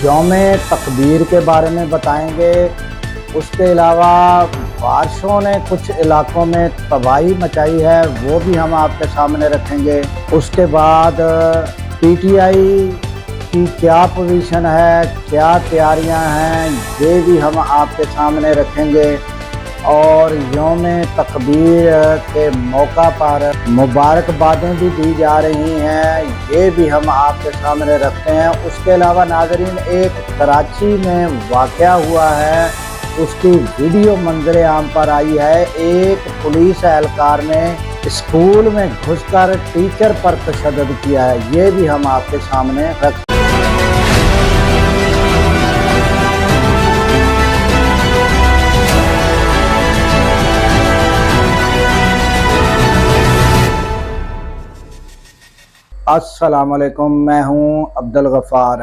یوم تکبیر کے بارے میں بتائیں گے۔ اس کے علاوہ بارشوں نے کچھ علاقوں میں تباہی مچائی ہے، وہ بھی ہم آپ کے سامنے رکھیں گے۔ اس کے بعد پی ٹی آئی کی کیا پوزیشن ہے، کیا تیاریاں ہیں، یہ بھی ہم آپ کے سامنے رکھیں گے۔ اور یوم تکبیر کے موقع پر مبارکبادیں بھی دی جا رہی ہیں، یہ بھی ہم آپ کے سامنے رکھتے ہیں۔ اس کے علاوہ ناظرین، ایک کراچی میں واقعہ ہوا ہے، اس کی ویڈیو منظر عام پر آئی ہے۔ ایک پولیس اہلکار نے اسکول میں گھس کر ٹیچر پر تشدد کیا ہے، یہ بھی ہم آپ کے سامنے رکھتے ہیں۔ السلام علیکم، میں ہوں عبدالغفار۔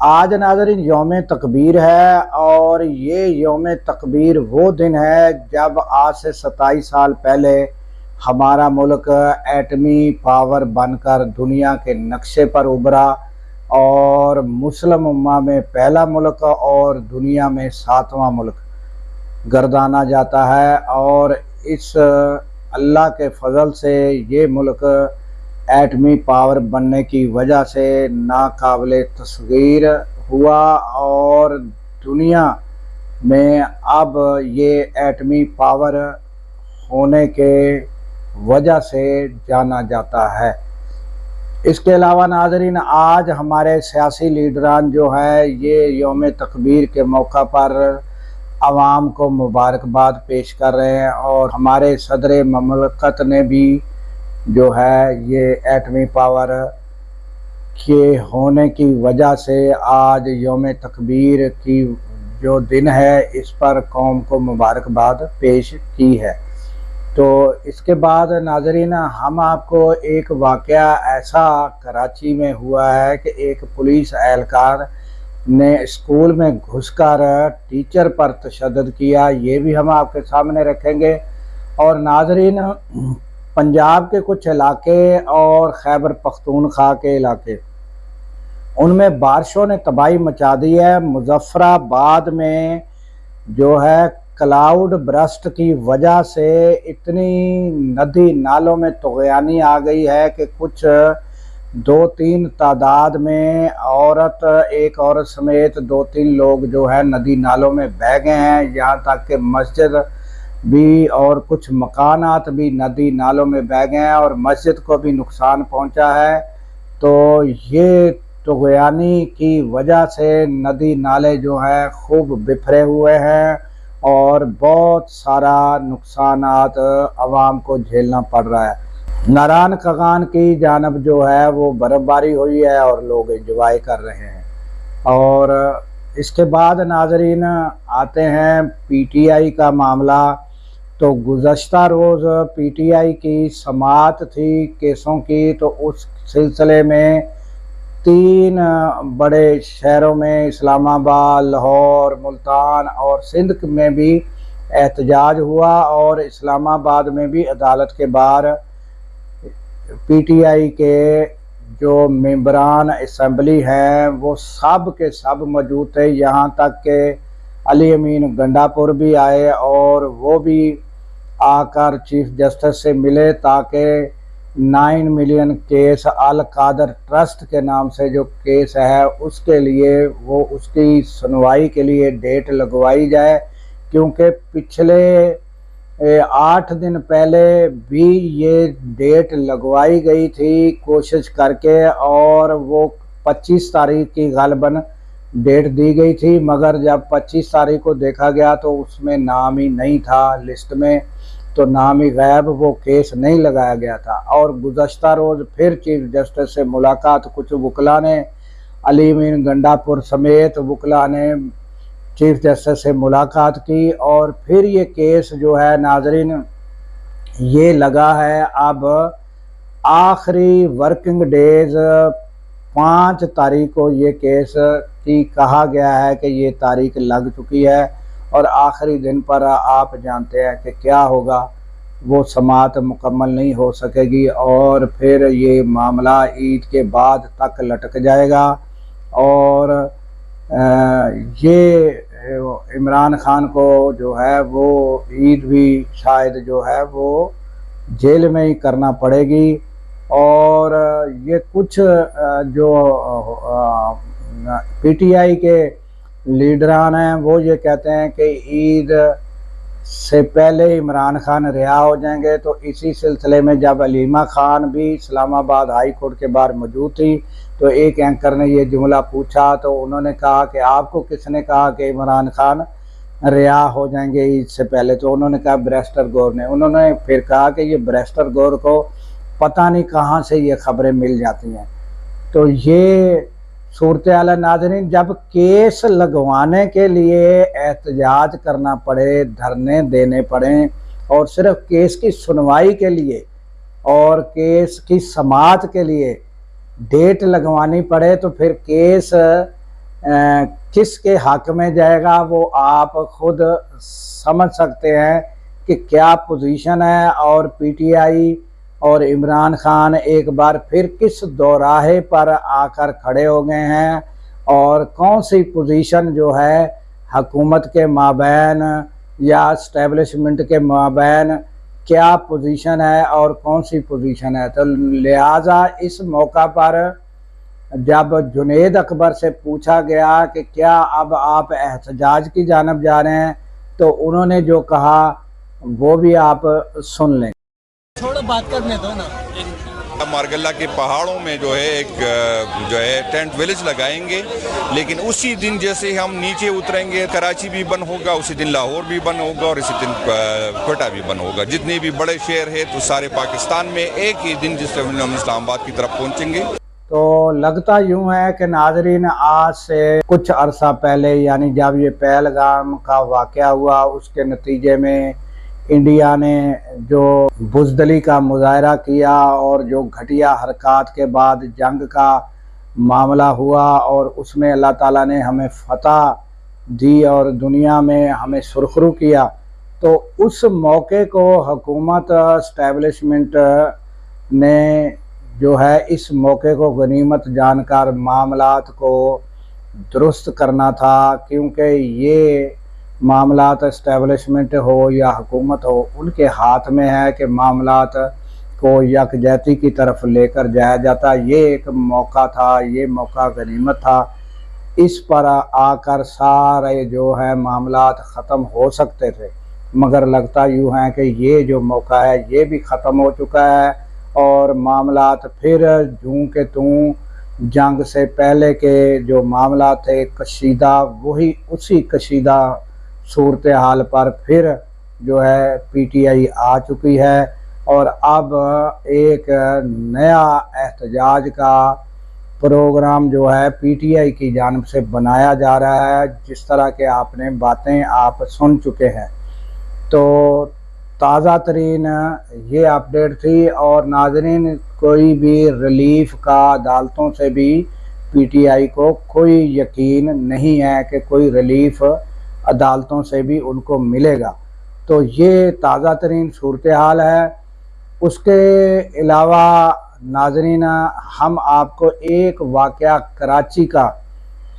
آج ناظرین یوم تکبیر ہے، اور یہ یوم تکبیر وہ دن ہے جب آج سے 27 سال پہلے ہمارا ملک ایٹمی پاور بن کر دنیا کے نقشے پر ابھرا، اور مسلم امہ میں پہلا ملک اور دنیا میں 7واں ملک گردانا جاتا ہے۔ اور اس اللہ کے فضل سے یہ ملک ایٹمی پاور بننے کی وجہ سے ناقابل تصغیر ہوا، اور دنیا میں اب یہ ایٹمی پاور ہونے کے وجہ سے جانا جاتا ہے۔ اس کے علاوہ ناظرین، آج ہمارے سیاسی لیڈران جو ہے یہ یوم تکبیر کے موقع پر عوام کو مبارکباد پیش کر رہے ہیں، اور ہمارے صدر مملکت نے بھی جو ہے یہ ایٹمی پاور کے ہونے کی وجہ سے آج یوم تکبیر کی جو دن ہے اس پر قوم کو مبارکباد پیش کی ہے۔ تو اس کے بعد ناظرین، ہم آپ کو ایک واقعہ ایسا کراچی میں ہوا ہے کہ ایک پولیس اہلکار نے اسکول میں گھس کر ٹیچر پر تشدد کیا، یہ بھی ہم آپ کے سامنے رکھیں گے۔ اور ناظرین، پنجاب کے کچھ علاقے اور خیبر پختونخوا کے علاقے، ان میں بارشوں نے تباہی مچا دی ہے۔ مظفر آباد میں جو ہے کلاؤڈ برسٹ کی وجہ سے اتنی ندی نالوں میں طغیانی آ گئی ہے کہ کچھ 2-3 تعداد میں ایک عورت سمیت 2-3 لوگ جو ہے ندی نالوں میں بہہ گئے ہیں، یہاں تک کہ مسجد بھی اور کچھ مکانات بھی ندی نالوں میں بہہ گئے ہیں، اور مسجد کو بھی نقصان پہنچا ہے۔ تو یہ طغیانی کی وجہ سے ندی نالے جو ہے خوب بکھرے ہوئے ہیں، اور بہت سارا نقصانات عوام کو جھیلنا پڑ رہا ہے۔ ناران کغان کی جانب جو ہے وہ برف باری ہوئی ہے، اور لوگ انجوائے کر رہے ہیں۔ اور اس کے بعد ناظرین آتے ہیں پی ٹی آئی کا معاملہ۔ تو گزشتہ روز پی ٹی آئی کی سماعت تھی کیسوں کی، تو اس سلسلے میں 3 بڑے شہروں میں اسلام آباد، لاہور، ملتان اور سندھ میں بھی احتجاج ہوا، اور اسلام آباد میں بھی عدالت کے باہر پی ٹی آئی کے جو ممبران اسمبلی ہیں وہ سب کے سب موجود تھے، یہاں تک کہ علی امین گنڈا پور بھی آئے، اور وہ بھی آ کر چیف جسٹس سے ملے تاکہ 9 ملین کیس القادر ٹرسٹ کے نام سے جو کیس ہے اس کے لیے وہ اس کی سنوائی کے لیے ڈیٹ لگوائی جائے، کیونکہ پچھلے 8 دن پہلے بھی یہ ڈیٹ لگوائی گئی تھی کوشش کر کے، اور وہ 25 تاریخ کی غالباً ڈیٹ دی گئی تھی، مگر جب 25 تاریخ کو دیکھا گیا تو اس میں نام ہی نہیں تھا لسٹ میں، تو نام ہی غائب، وہ کیس نہیں لگایا گیا تھا۔ اور گزشتہ روز پھر چیف جسٹس سے ملاقات، کچھ وکلاء نے، علی امین گنڈا پور سمیت وکلاء نے چیف جسٹس سے ملاقات کی، اور پھر یہ کیس جو ہے ناظرین یہ لگا ہے اب آخری ورکنگ ڈیز 5 تاریخ کو یہ کیس کی کہا گیا ہے کہ یہ تاریخ لگ چکی ہے، اور آخری دن پر آپ جانتے ہیں کہ کیا ہوگا، وہ سماعت مکمل نہیں ہو سکے گی، اور پھر یہ معاملہ عید کے بعد تک لٹک جائے گا، اور یہ عمران خان کو جو ہے وہ عید بھی شاید جو ہے وہ جیل میں ہی کرنا پڑے گی، اور یہ کچھ جو پی ٹی آئی کے لیڈران ہیں وہ یہ کہتے ہیں کہ عید سے پہلے عمران خان رہا ہو جائیں گے۔ تو اسی سلسلے میں جب علیمہ خان بھی اسلام آباد ہائی کورٹ کے باہر موجود تھی تو ایک اینکر نے یہ جملہ پوچھا، تو انہوں نے کہا کہ آپ کو کس نے کہا کہ عمران خان رہا ہو جائیں گے عید سے پہلے؟ تو انہوں نے کہا بیرسٹر گور نے۔ انہوں نے پھر کہا کہ یہ بیرسٹر گور کو پتہ نہیں کہاں سے یہ خبریں مل جاتی ہیں۔ تو یہ صورتحال ہے ناظرین، جب کیس لگوانے کے لیے احتجاج کرنا پڑے، دھرنے دینے پڑیں، اور صرف کیس کی سنوائی کے لیے اور کیس کی سماعت کے لیے ڈیٹ لگوانی پڑے، تو پھر کیس کس کے حق میں جائے گا وہ آپ خود سمجھ سکتے ہیں کہ کیا پوزیشن ہے۔ اور پی ٹی آئی اور عمران خان ایک بار پھر کس دوراہے پر آ کر کھڑے ہو گئے ہیں، اور کون سی پوزیشن جو ہے حکومت کے مابین یا اسٹیبلشمنٹ کے مابین کیا پوزیشن ہے اور کون سی پوزیشن ہے۔ تو لہٰذا اس موقع پر جب جنید اکبر سے پوچھا گیا کہ کیا اب آپ احتجاج کی جانب جا رہے ہیں، تو انہوں نے جو کہا وہ بھی آپ سن لیں۔ تھوڑا بات کرنے دو نا۔ مارگلہ کے پہاڑوں میں جو ہے ایک ٹینٹ ویلیج لگائیں گے، لیکن اسی دن جیسے ہم نیچے اتریں گے کراچی بھی بند ہوگا، اسی دن لاہور بھی بند ہوگا، اور اسی دن کوئٹہ بھی بند ہوگا۔ جتنے بھی بڑے شہر ہیں تو سارے پاکستان میں ایک ہی دن جس طرح ہم اسلام آباد کی طرف پہنچیں گے۔ تو لگتا یوں ہے کہ ناظرین آج سے کچھ عرصہ پہلے، یعنی جب یہ پہلگام کا واقعہ ہوا، اس کے نتیجے میں انڈیا نے جو بزدلی کا مظاہرہ کیا اور جو گھٹیا حرکات کے بعد جنگ کا معاملہ ہوا، اور اس میں اللہ تعالیٰ نے ہمیں فتح دی اور دنیا میں ہمیں سرخرو کیا، تو اس موقع کو حکومت اسٹیبلشمنٹ نے جو ہے اس موقع کو غنیمت جان کر معاملات کو درست کرنا تھا، کیونکہ یہ معاملات اسٹیبلشمنٹ ہو یا حکومت ہو ان کے ہاتھ میں ہے کہ معاملات کو یکجہتی کی طرف لے کر جایا جاتا۔ یہ ایک موقع تھا، یہ موقع غنیمت تھا، اس پر آ کر سارے جو ہے معاملات ختم ہو سکتے تھے، مگر لگتا یوں ہے کہ یہ جو موقع ہے یہ بھی ختم ہو چکا ہے، اور معاملات پھر جوں کہ توں جنگ سے پہلے کے جو معاملات تھے کشیدہ، وہی اسی کشیدہ صورتحال پر پھر جو ہے پی ٹی آئی آ چکی ہے، اور اب ایک نیا احتجاج کا پروگرام جو ہے پی ٹی آئی کی جانب سے بنایا جا رہا ہے، جس طرح کے آپ نے باتیں آپ سن چکے ہیں۔ تو تازہ ترین یہ اپڈیٹ تھی، اور ناظرین کوئی بھی ریلیف کا عدالتوں سے بھی پی ٹی آئی کو کوئی یقین نہیں ہے کہ کوئی ریلیف عدالتوں سے بھی ان کو ملے گا۔ تو یہ تازہ ترین صورتحال ہے۔ اس کے علاوہ ناظرین ہم آپ کو ایک واقعہ کراچی کا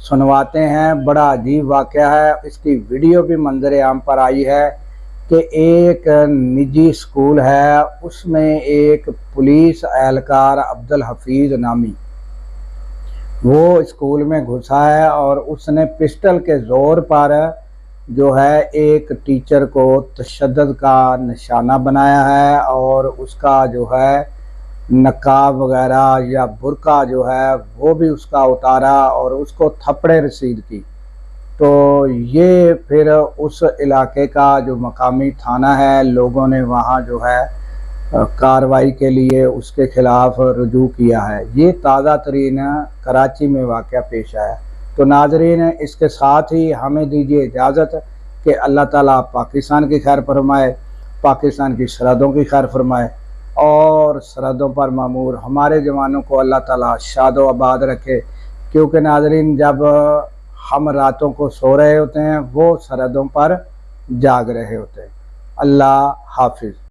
سنواتے ہیں، بڑا عجیب واقعہ ہے، اس کی ویڈیو بھی منظر عام پر آئی ہے کہ ایک نجی اسکول ہے، اس میں ایک پولیس اہلکار عبدالحفیظ نامی وہ اسکول میں گھسا ہے، اور اس نے پسٹل کے زور پر جو ہے ایک ٹیچر کو تشدد کا نشانہ بنایا ہے، اور اس کا جو ہے نقاب وغیرہ یا برقع جو ہے وہ بھی اس کا اتارا اور اس کو تھپڑے رسید کی۔ تو یہ پھر اس علاقے کا جو مقامی تھانہ ہے، لوگوں نے وہاں جو ہے کارروائی کے لیے اس کے خلاف رجوع کیا ہے۔ یہ تازہ ترین کراچی میں واقعہ پیش آیا۔ تو ناظرین اس کے ساتھ ہی ہمیں دیجیے اجازت کہ اللہ تعالیٰ پاکستان کی خیر فرمائے، پاکستان کی سرحدوں کی خیر فرمائے، اور سرحدوں پر معمور ہمارے جوانوں کو اللہ تعالیٰ شاد و آباد رکھے، کیونکہ ناظرین جب ہم راتوں کو سو رہے ہوتے ہیں وہ سرحدوں پر جاگ رہے ہوتے ہیں۔ اللہ حافظ۔